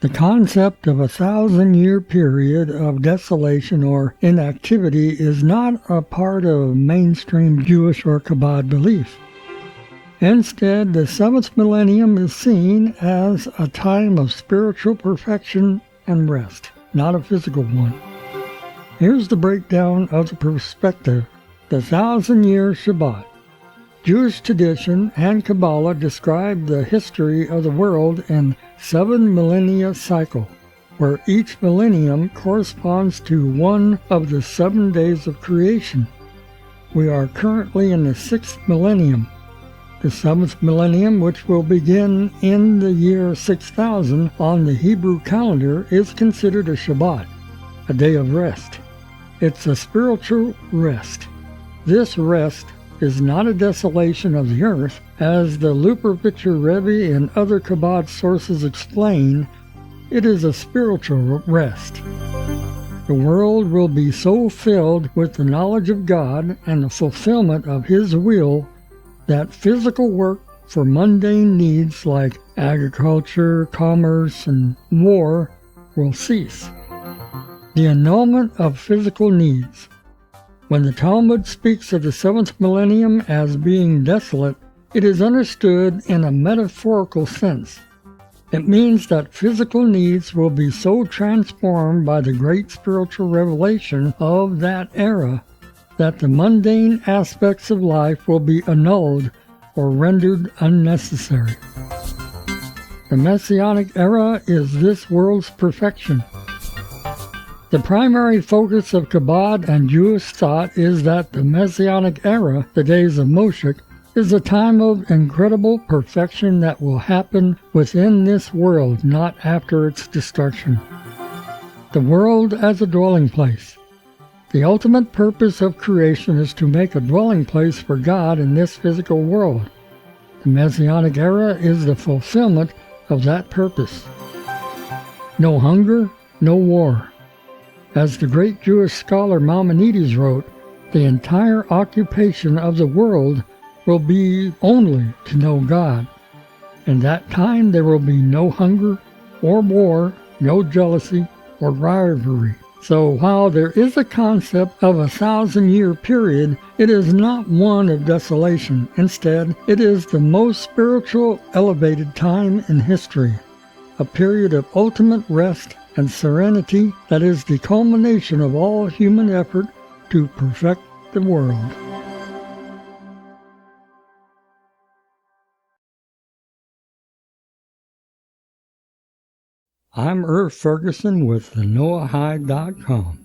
The concept of a 1,000-year period of desolation or inactivity is not a part of mainstream Jewish or Chabad belief. Instead, the seventh millennium is seen as a time of spiritual perfection and rest, not a physical one. Here's the breakdown of the perspective. The 1,000-year Shabbat. Jewish tradition and Kabbalah describe the history of the world in 7 millennia cycle, where each millennium corresponds to one of the 7 days of creation. We are currently in the 6th millennium. The 7th millennium, which will begin in the year 6000 on the Hebrew calendar, is considered a Shabbat, a day of rest. It's a spiritual rest. This rest is not a desolation of the earth, as the Lubavitcher Rebbe and other Chabad sources explain. It is a spiritual rest. The world will be so filled with the knowledge of God and the fulfillment of His will that physical work for mundane needs like agriculture, commerce, and war will cease. The annulment of physical needs. When the Talmud speaks of the 7th millennium as being desolate, it is understood in a metaphorical sense. It means that physical needs will be so transformed by the great spiritual revelation of that era that the mundane aspects of life will be annulled or rendered unnecessary. The Messianic era is this world's perfection. The primary focus of Chabad and Jewish thought is that the Messianic era, the days of Moshe, is a time of incredible perfection that will happen within this world, not after its destruction. The world as a dwelling place. The ultimate purpose of creation is to make a dwelling place for God in this physical world. The Messianic era is the fulfillment of that purpose. No hunger, no war. As the great Jewish scholar Maimonides wrote, the entire occupation of the world will be only to know God. In that time there will be no hunger or war, no jealousy or rivalry. So while there is a concept of a 1,000-year period, it is not one of desolation. Instead, it is the most spiritual, elevated time in history, a period of ultimate rest and serenity that is the culmination of all human effort to perfect the world. I'm Irv Ferguson with the NoahHigh.com.